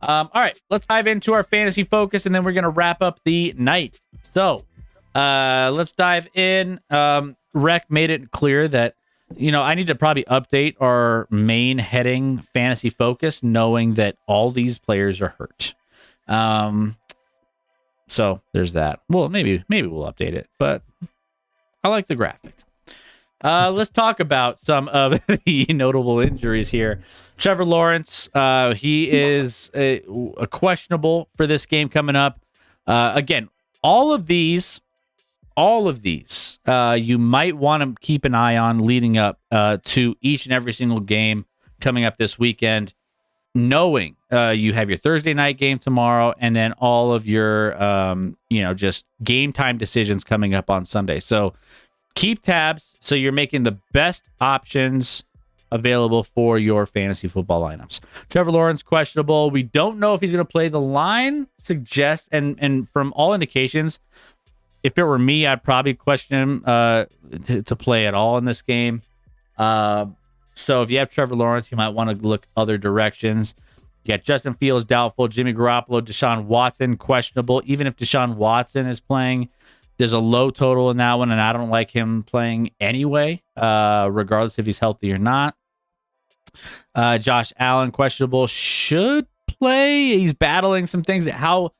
All right, let's dive into our fantasy focus, and then we're going to wrap up the night. So let's dive in. Rec made it clear that, I need to probably update our main heading fantasy focus, knowing that all these players are hurt. So there's that. Well, maybe we'll update it, but I like the graphic. Let's talk about some of the notable injuries here. Trevor Lawrence, he is a questionable for this game coming up. Again, all of these, you might want to keep an eye on leading up to each and every single game coming up this weekend, knowing you have your Thursday night game tomorrow, and then all of your, just game time decisions coming up on Sunday. So keep tabs so you're making the best options available for your fantasy football lineups. Trevor Lawrence, questionable. We don't know if he's going to play. The line suggests, and from all indications, if it were me, I'd probably question him to play at all in this game. So if you have Trevor Lawrence, you might want to look other directions. You got Justin Fields, doubtful. Jimmy Garoppolo, Deshaun Watson, questionable. Even if Deshaun Watson is playing, there's a low total in that one, and I don't like him playing anyway, regardless if he's healthy or not. Josh Allen, questionable. Should play. He's battling some things. How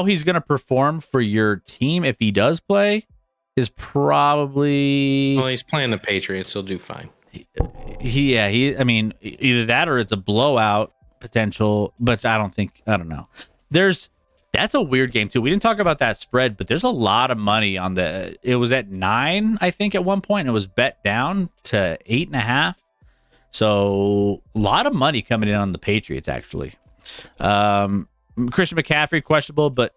he's going to perform for your team if he does play is probably... Well, he's playing the Patriots. He'll do fine. I mean, either that or it's a blowout potential, but I don't know. That's a weird game too. We didn't talk about that spread, but there's a lot of money on it was at 9, I think, at one point, and it was bet down to 8.5. So a lot of money coming in on the Patriots, actually. Christian McCaffrey, questionable, but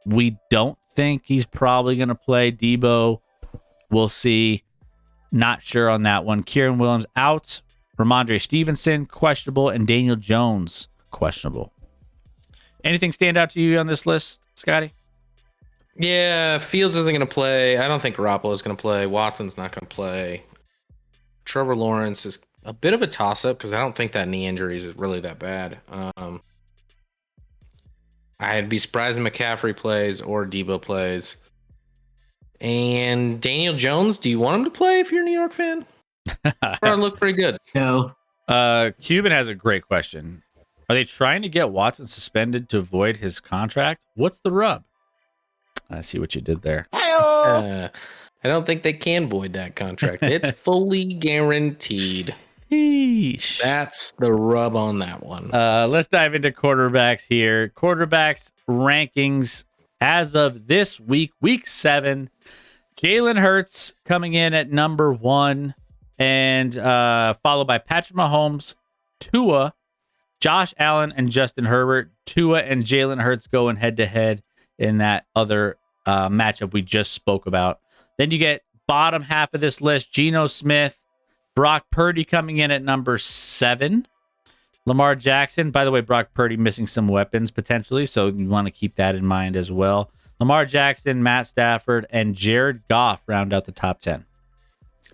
we don't think he's probably going to play. Debo, we'll see. Not sure on that one. Kieran Williams out. Ramondre Stevenson, questionable. And Daniel Jones, questionable. Anything stand out to you on this list, Scotty? Yeah, Fields isn't going to play. I don't think Garoppolo is going to play. Watson's not going to play. Trevor Lawrence is a bit of a toss-up because I don't think that knee injury is really that bad. I'd be surprised if McCaffrey plays or Debo plays. And Daniel Jones, do you want him to play if you're a New York fan? Probably look pretty good. No. Cuban has a great question. Are they trying to get Watson suspended to avoid his contract? What's the rub? I see what you did there. I don't think they can void that contract. It's fully guaranteed. Sheesh. That's the rub on that one. Let's dive into quarterbacks here. Quarterbacks rankings as of this week, week 7. Jalen Hurts coming in at number 1, and followed by Patrick Mahomes, Tua, Josh Allen, and Justin Herbert. Tua and Jalen Hurts going head-to-head in that other matchup we just spoke about. Then you get bottom half of this list, Geno Smith, Brock Purdy coming in at number 7. Lamar Jackson, by the way, Brock Purdy missing some weapons potentially, so you want to keep that in mind as well. Lamar Jackson, Matt Stafford, and Jared Goff round out the top 10.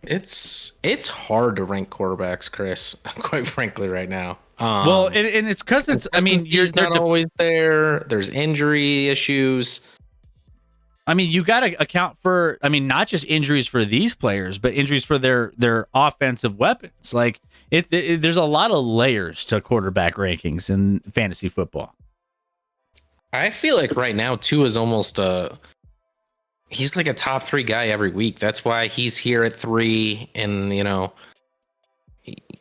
It's hard to rank quarterbacks, Chris, quite frankly, right now. Well, and it's because you're not always there. There's injury issues. I mean, you got to account for, not just injuries for these players, but injuries for their offensive weapons. Like, there's a lot of layers to quarterback rankings in fantasy football. I feel like right now, Tua is almost he's like a top 3 guy every week. That's why he's here at 3. And,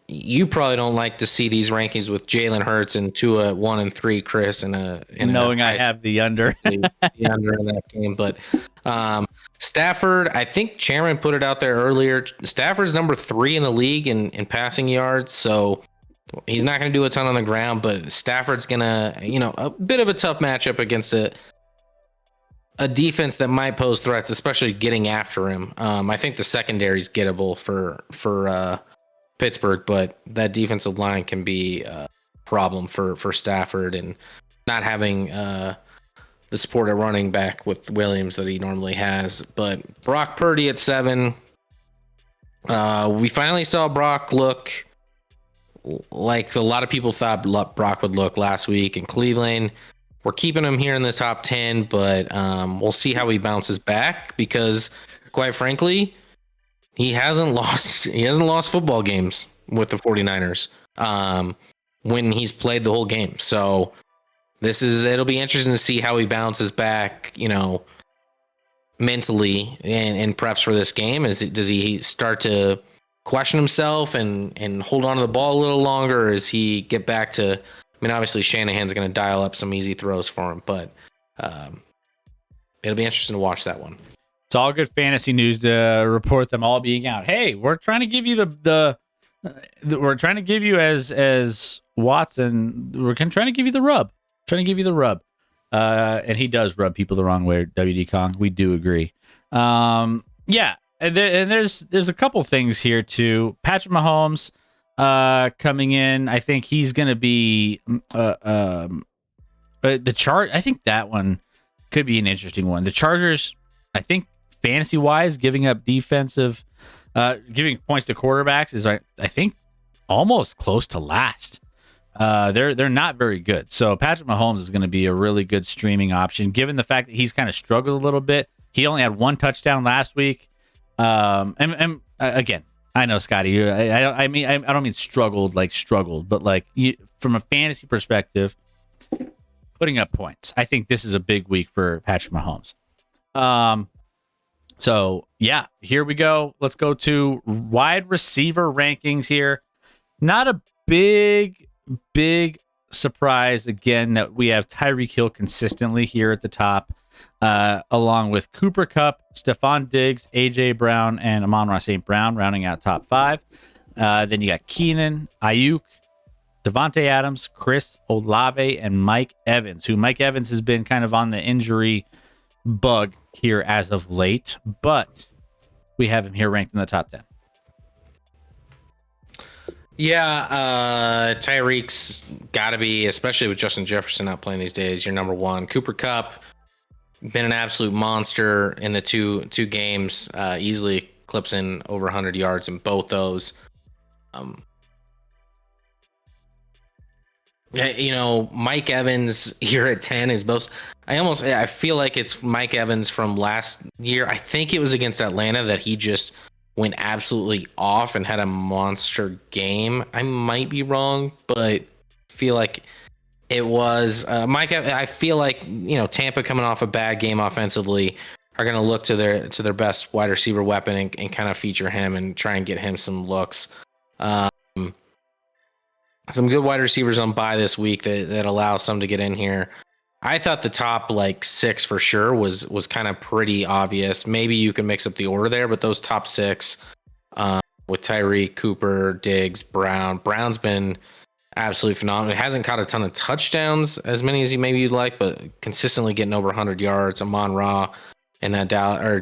you probably don't like to see these rankings with Jalen Hurts and Tua at 1 and 3, Chris, knowing I have the under. The under in that game. But Stafford, I think Chairman put it out there earlier. Stafford's number 3 in the league in passing yards, so he's not going to do a ton on the ground, but Stafford's going to, a bit of a tough matchup against a defense that might pose threats, especially getting after him. I think the secondary is gettable for Pittsburgh, but that defensive line can be a problem for Stafford, and not having the support at running back with Williams that he normally has. But Brock Purdy at 7. We finally saw Brock look like a lot of people thought Brock would look last week in Cleveland. We're keeping him here in the top 10, but we'll see how he bounces back because, quite frankly, he hasn't lost football games with the 49ers when he's played the whole game. So it'll be interesting to see how he bounces back, mentally and preps for this game. Does he start to question himself and hold on to the ball a little longer, or does he get back to, obviously Shanahan's going to dial up some easy throws for him, but it'll be interesting to watch that one. It's all good fantasy news to report them all being out. Hey, we're trying to give you we're trying to give you as Watson, we're trying to give you the rub. And he does rub people the wrong way, WD Kong. We do agree. Yeah. And there's a couple things here too. Patrick Mahomes coming in. I think he's going to be the chart. I think that one could be an interesting one. The Chargers, I think fantasy wise, giving up giving points to quarterbacks is, I think, almost close to last. They're not very good. So Patrick Mahomes is going to be a really good streaming option, given the fact that he's kind of struggled a little bit. He only had one touchdown last week. And again, I know, Scotty, I don't mean struggled, but from a fantasy perspective, putting up points. I think this is a big week for Patrick Mahomes. So yeah, here we go. Let's go to wide receiver rankings here. Not a big surprise again that we have Tyreek Hill consistently here at the top, along with Cooper Kupp, Stephon Diggs, AJ Brown, and Amon-Ra St. Brown rounding out top 5. Then you got Keenan, Ayuk, Devontae Adams, Chris Olave, and Mike Evans, who Mike Evans has been kind of on the injury bug here as of late, but we have him here ranked in the top 10. Yeah, Tyreek's got to be, especially with Justin Jefferson not playing these days, your number one. Cooper Kupp, been an absolute monster in the two games, easily clips in over 100 yards in both those. Mike Evans here at 10 is most. I feel like it's Mike Evans from last year. I think it was against Atlanta that he just went absolutely off and had a monster game. I might be wrong, but feel like it was Mike. I feel like Tampa coming off a bad game offensively are going to look to their best wide receiver weapon and kind of feature him and try and get him some looks. Some good wide receivers on bye this week that allow some to get in here. I thought the top 6 for sure was kind of pretty obvious. Maybe you can mix up the order there, but those top 6 with Tyreek, Cooper, Diggs, Brown. Brown's been absolutely phenomenal. It hasn't caught a ton of touchdowns, as many as you'd like, but consistently getting over 100 yards. Amon-Ra and that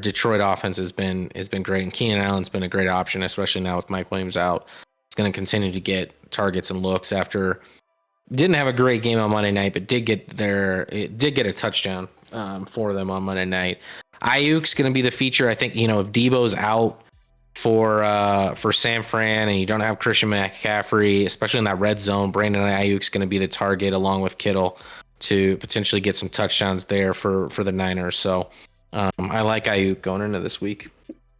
Detroit offense has been great, and Keenan Allen's been a great option, especially now with Mike Williams out. It's going to continue to get targets and looks after didn't have a great game on Monday night, but did get a touchdown for them on Monday night. Ayuk's going to be the feature. I think, if Debo's out for San Fran and you don't have Christian McCaffrey, especially in that red zone, Brandon Ayuk's going to be the target along with Kittle to potentially get some touchdowns there for the Niners. So I like Ayuk going into this week.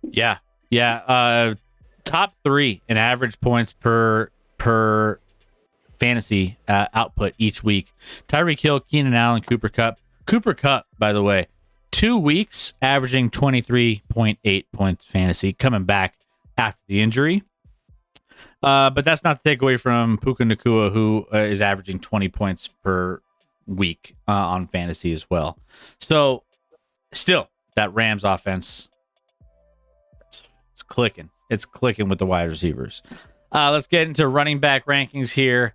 Yeah. Top 3 in average points per fantasy output each week. Tyreek Hill, Keenan Allen, Cooper Kupp. Cooper Kupp, by the way, 2 weeks averaging 23.8 points fantasy, coming back after the injury. But that's not to take away from Puka Nacua, who is averaging 20 points per week on fantasy as well. So still, that Rams offense, it's clicking. It's clicking with the wide receivers. Let's get into running back rankings here.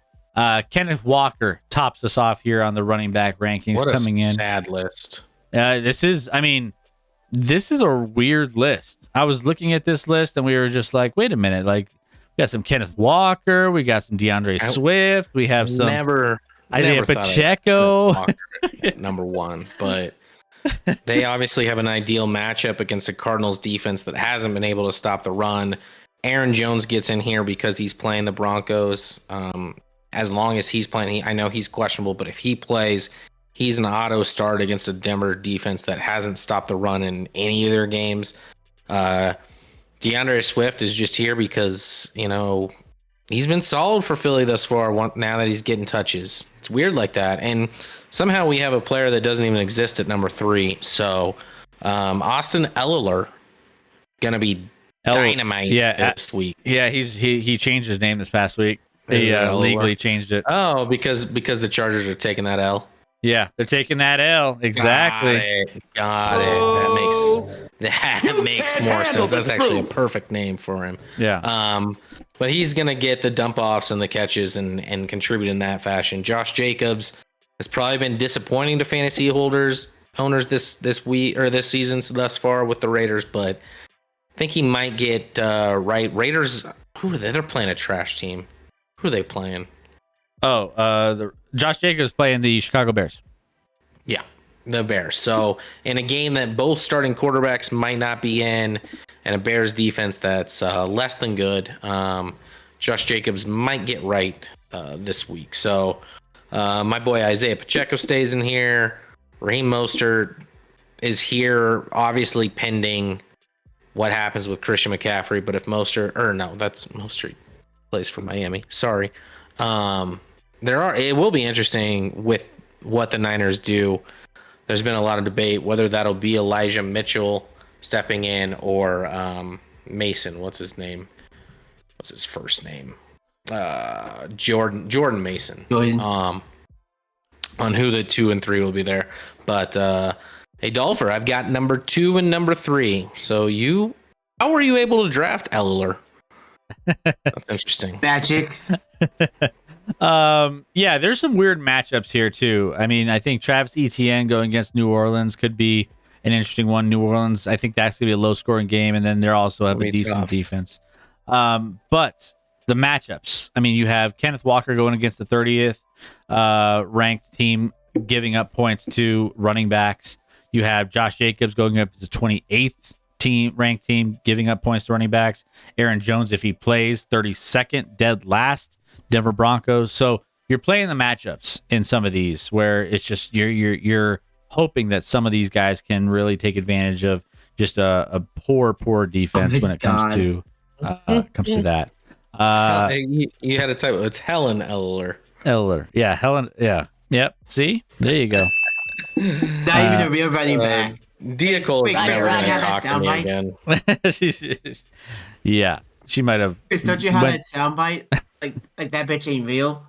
Kenneth Walker tops us off here on the running back rankings. What coming in. Sad list. This is a weird list. I was looking at this list and we were just like, wait a minute. We got some Kenneth Walker. We got some DeAndre Swift. We have some Isaiah Pacheco. Number one, but they obviously have an ideal matchup against a Cardinals defense that hasn't been able to stop the run. Aaron Jones gets in here because he's playing the Broncos. As long as he's playing, I know he's questionable, but if he plays, he's an auto start against a Denver defense that hasn't stopped the run in any of their games. DeAndre Swift is just here because, he's been solid for Philly thus far now that he's getting touches. It's weird like that. And somehow we have a player that doesn't even exist at number 3. So Austin Eckler going to be dynamite this week. Yeah, he changed his name this past week. He legally changed it. Oh, because the Chargers are taking that L. Yeah, they're taking that L. Exactly. Got it. That makes more sense. That's actually a perfect name for him. Yeah. But he's gonna get the dump offs and the catches and contribute in that fashion. Josh Jacobs has probably been disappointing to fantasy owners this week or this season thus far with the Raiders, but I think he might get right. Raiders, who are they? They're playing a trash team. Who are they playing? Oh, Josh Jacobs playing the Chicago Bears. Yeah, the Bears. So in a game that both starting quarterbacks might not be in, and a Bears defense that's less than good, Josh Jacobs might get right this week. So my boy Isaiah Pacheco stays in here. Raheem Mostert is here, obviously pending what happens with Christian McCaffrey. But if that's Mostert plays for Miami. Sorry. It will be interesting with what the Niners do. There's been a lot of debate whether that'll be Elijah Mitchell stepping in or Mason. What's his name? What's his first name? Jordan Mason. On who the 2 and 3 will be there. But hey, Dolpher, I've got number 2 and number 3. So how were you able to draft Eckler? That's interesting. Magic. Yeah, there's some weird matchups here too. I mean, I think Travis Etienne going against New Orleans could be an interesting one. New Orleans, I think that's gonna be a low scoring game, and then they're also have a decent defense. But the matchups, I mean, you have Kenneth Walker going against the 30th ranked team, giving up points to running backs. You have Josh Jacobs going up to the 28th ranked team, giving up points to running backs. Aaron Jones, if he plays, 32nd, dead last, Denver Broncos. So you're playing the matchups in some of these where it's just you're hoping that some of these guys can really take advantage of just a poor defense when it comes to that. You had a typo. It's Helen Eckler. Yeah, Helen. Yeah. Yep. See, there you go. Not even a real running back. Diacole is never going to talk to me again. Yeah, she might have. Chris, don't you have that soundbite? Like that bitch ain't real.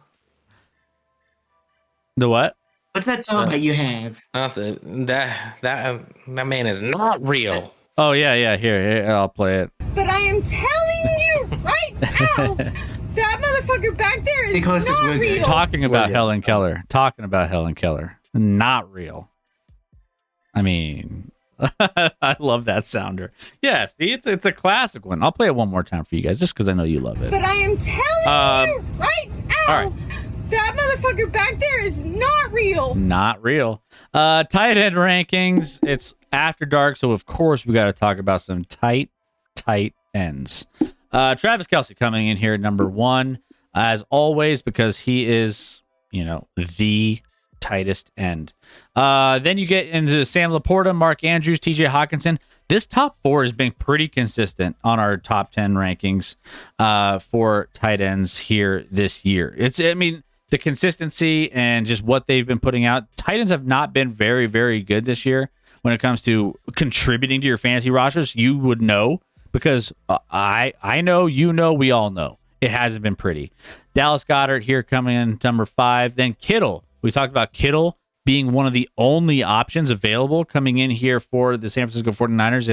The what? What's that soundbite you have? That man is not real. Oh yeah. Here, I'll play it. But I am telling you right now, that motherfucker back there is not real. Talking about Helen Keller. Not real. I mean, I love that sounder. Yeah, see, it's a classic one. I'll play it one more time for you guys, just because I know you love it. But I am telling you right now, all right. that motherfucker back there is not real. Not real. Tight end rankings. It's after dark, so of course we got to talk about some tight ends. Travis Kelce coming in here at number 1, as always, because he is, the tightest end. Then you get into Sam Laporta, Mark Andrews, TJ Hawkinson. This top 4 has been pretty consistent on our top 10 rankings for tight ends here this year. The consistency and just what they've been putting out. Tight ends have not been very, very good this year when it comes to contributing to your fantasy rosters. You would know because I know, we all know it hasn't been pretty. Dallas Goedert here coming in number 5. Then Kittle. We talked about Kittle being one of the only options available coming in here for the San Francisco 49ers.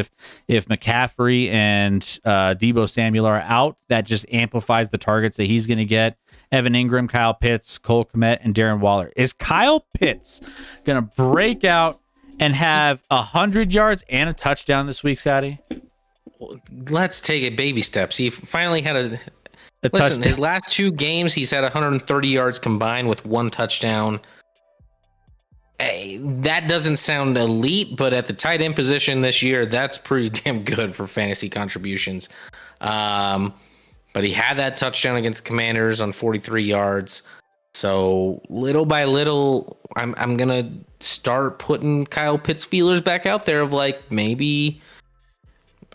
If McCaffrey and Deebo Samuel are out, that just amplifies the targets that he's going to get. Evan Ingram, Kyle Pitts, Cole Kmet, and Darren Waller. Is Kyle Pitts going to break out and have 100 yards and a touchdown this week, Scotty? Let's take it baby steps. He finally had a touchdown. His last 2 games, he's had 130 yards combined with 1 touchdown. Hey, that doesn't sound elite, but at the tight end position this year, that's pretty damn good for fantasy contributions. But he had that touchdown against the Commanders on 43 yards. So little by little, I'm gonna start putting Kyle Pitts feelers back out there of like maybe.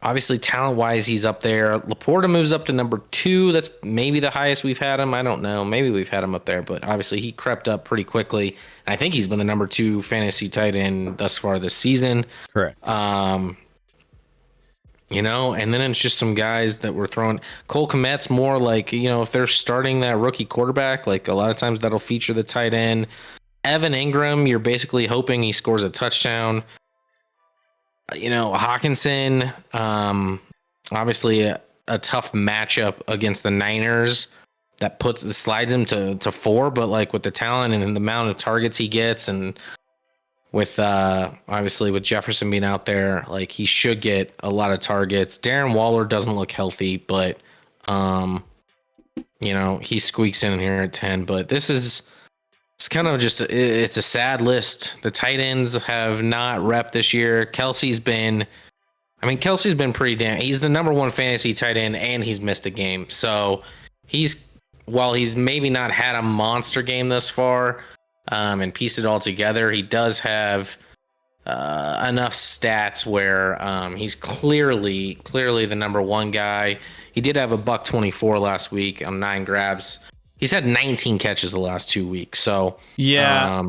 Obviously, talent-wise, he's up there. Laporta moves up to number 2. That's maybe the highest we've had him. I don't know. Maybe we've had him up there, but obviously he crept up pretty quickly. I think he's been the number 2 fantasy tight end thus far this season. Correct. And then it's just some guys that we're throwing. Cole Kmet's more like, if they're starting that rookie quarterback, like a lot of times that'll feature the tight end. Evan Ingram, you're basically hoping he scores a touchdown. Hawkinson, obviously a tough matchup against the Niners that slides him to 4, but like with the talent and the amount of targets he gets, and with obviously with Jefferson being out there, like he should get a lot of targets. Darren Waller doesn't look healthy, but he squeaks in here at 10. But it's kind of just it's a sad list. The tight ends have not repped this year. Kelsey's been pretty damn. He's the number 1 fantasy tight end, and he's missed a game. So while he's maybe not had a monster game thus far, and piece it all together, he does have enough stats where he's clearly the number 1 guy. He did have a $124 last week on 9 grabs. He's had 19 catches the last 2 weeks. So yeah,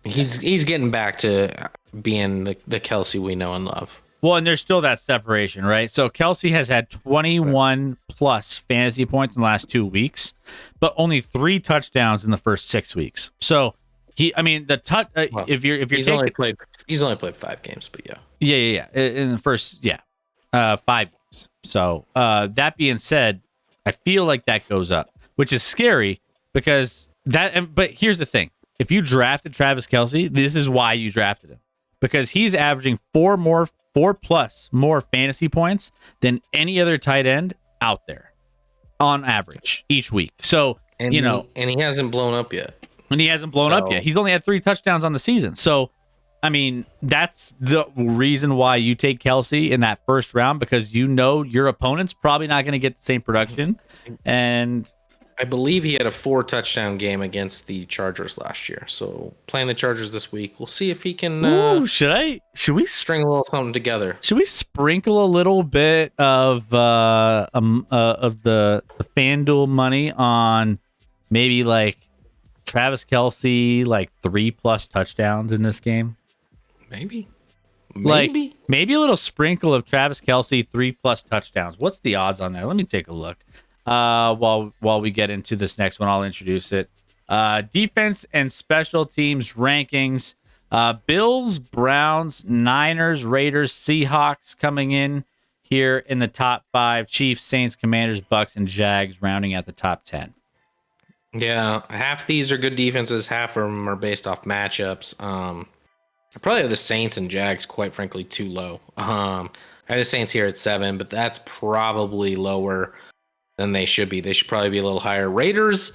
he's getting back to being the Kelsey we know and love. Well, and there's still that separation, right? So Kelsey has had 21 plus fantasy points in the last 2 weeks, but only 3 touchdowns in the first 6 weeks. So if you're he's only played 5 games, but yeah, in the first 5 games. So that being said, I feel like that goes up, which is scary because but here's the thing. If you drafted Travis Kelce, this is why you drafted him, because he's averaging 4 plus more fantasy points than any other tight end out there on average each week. So, and he hasn't blown up yet. He's only had 3 touchdowns on the season. So, I mean, that's the reason why you take Kelce in that first round, because your opponent's probably not going to get the same production. And I believe he had a 4 touchdown game against the Chargers last year. So playing the Chargers this week, we'll see if he can. Should we string a little something together? Should we sprinkle a little bit of the FanDuel money on maybe like Travis Kelce, like 3+ touchdowns in this game? Maybe. Maybe a little sprinkle of Travis Kelce 3+ touchdowns. What's the odds on that? Let me take a look. While we get into this next one, I'll introduce it. Defense and special teams rankings. Bills, Browns, Niners, Raiders, Seahawks coming in here in the top 5. Chiefs, Saints, Commanders, Bucks, and Jags rounding at the top 10. Yeah, half these are good defenses. Half of them are based off matchups. I probably have the Saints and Jags, quite frankly, too low. I have the Saints here at 7, but that's probably lower than they should be. They should probably be a little higher. Raiders,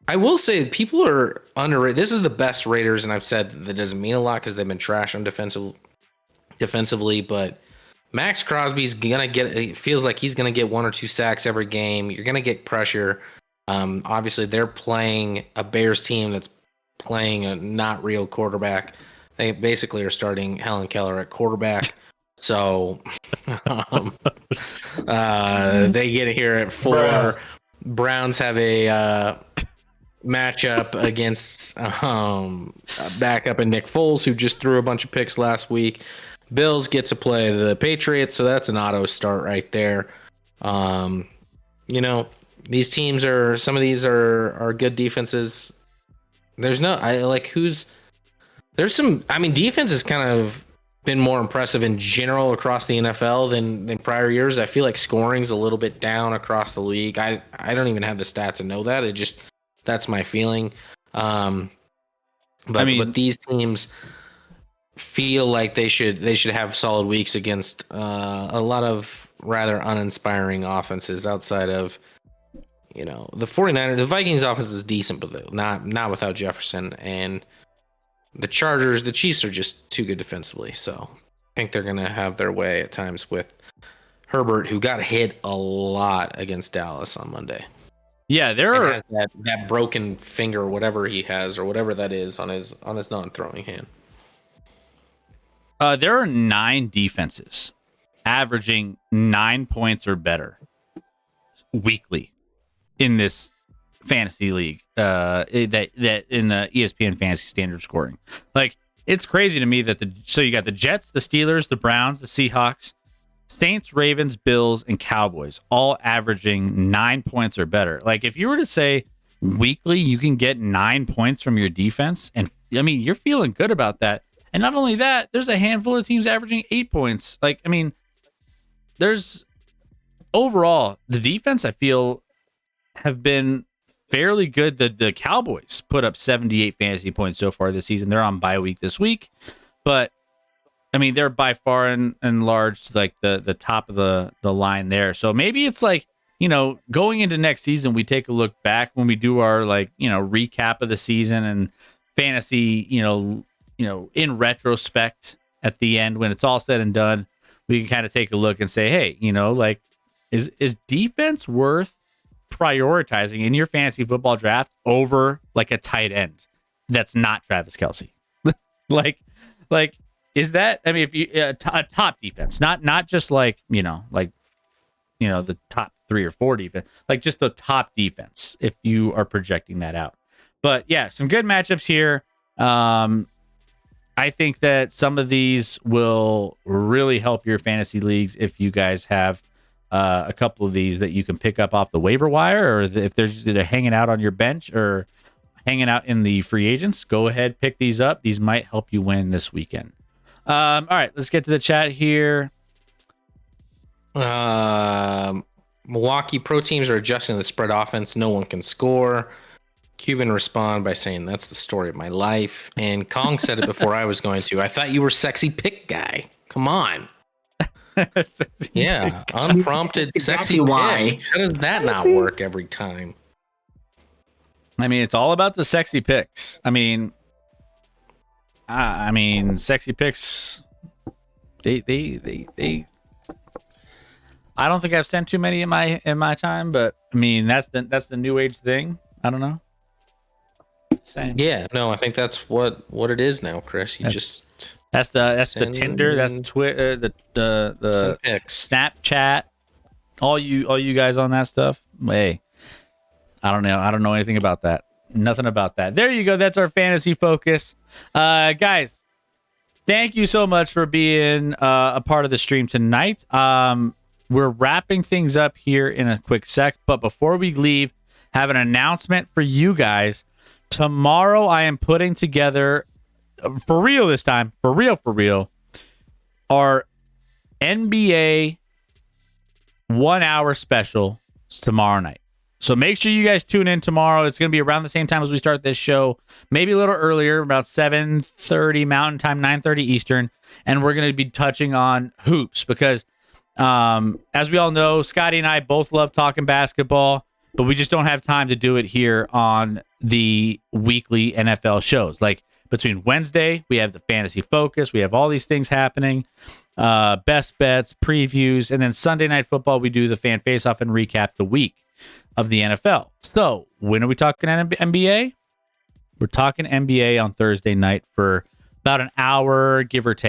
I will say people are underrated. This is the best Raiders, and I've said that doesn't mean a lot because they've been trash on defensively, but Max Crosby's gonna it feels like he's gonna get 1 or 2 sacks every game. You're gonna get pressure. Obviously they're playing a Bears team that's playing a not real quarterback. They basically are starting Helen Keller at quarterback. So they get it here at 4. Bruh. Browns have a matchup against backup in Nick Foles, who just threw a bunch of picks last week. Bills get to play the Patriots, so that's an auto start right there. These teams some of these are good defenses. Defense has kind of been more impressive in general across the NFL than prior years. I feel like scoring's a little bit down across the league. I don't even have the stats to know that. That's my feeling. But these teams feel like they should have solid weeks against a lot of rather uninspiring offenses outside of the 49ers. The Vikings offense is decent, but not without Jefferson. And the Chiefs are just too good defensively. So I think they're going to have their way at times with Herbert, who got hit a lot against Dallas on Monday. Yeah, there And are has that broken finger, or whatever he has, or whatever that is on his non-throwing hand. there are 9 defenses averaging 9 points or better weekly in this fantasy league. That in the ESPN fantasy standard scoring. Like, it's crazy to me that so you got the Jets, the Steelers, the Browns, the Seahawks, Saints, Ravens, Bills, and Cowboys all averaging 9 points or better. Like, if you were to say weekly you can get 9 points from your defense, and I mean, you're feeling good about that. And not only that, there's a handful of teams averaging 8 points. Like, I mean, there's overall the defense, I feel, have been fairly good. The Cowboys put up 78 fantasy points so far this season. They're on bye week this week, but I mean, they're by far and large like the top of the line there. So maybe it's like, you know, going into next season, we take a look back when we do our, like, you know, recap of the season and fantasy, you know, in retrospect at the end when it's all said and done, we can kind of take a look and say, hey, you know, like, is defense worth prioritizing in your fantasy football draft over like a tight end that's not Travis Kelce? like is that, I mean, if you a top defense, not just like, you know, the top 3 or 4 defense, like just the top defense, if you are projecting that out. But yeah, some good matchups here. I think that some of these will really help your fantasy leagues if you guys have a couple of these that you can pick up off the waiver wire, or if they're just hanging out on your bench or hanging out in the free agents, go ahead, pick these up. These might help you win this weekend. All right, let's get to the chat here. Milwaukee pro teams are adjusting the spread offense. No one can score. Cuban respond by saying, that's the story of my life. And Kong said it before I was going to. I thought you were sexy pick guy. Come on. Yeah, unprompted Exactly sexy why. pick. How does that not work every time? I mean, it's all about the sexy picks. I mean, sexy picks. They. I don't think I've sent too many in my time, but I mean, that's the new age thing. I don't know. Same. Yeah, no, I think that's what it is now, Chris. That's the Tinder, that's the Twitter, the picks. Snapchat, all you guys on that stuff. Hey, I don't know anything about that. Nothing about that. There you go. That's our fantasy focus, guys. Thank you so much for being a part of the stream tonight. We're wrapping things up here in a quick sec, but before we leave, have an announcement for you guys. Tomorrow, I am putting together, for real this time, for real, our NBA 1 hour special tomorrow night. So make sure you guys tune in tomorrow. It's going to be around the same time as we start this show, maybe a little earlier, about 7:30 Mountain Time, 9:30 Eastern, and we're going to be touching on hoops because, as we all know, Scotty and I both love talking basketball, but we just don't have time to do it here on the weekly NFL shows. Like, between Wednesday, we have the fantasy focus. We have all these things happening, best bets, previews, and then Sunday Night Football, we do the fan face-off and recap the week of the NFL. So when are we talking NBA? We're talking NBA on Thursday night for about an hour, give or take.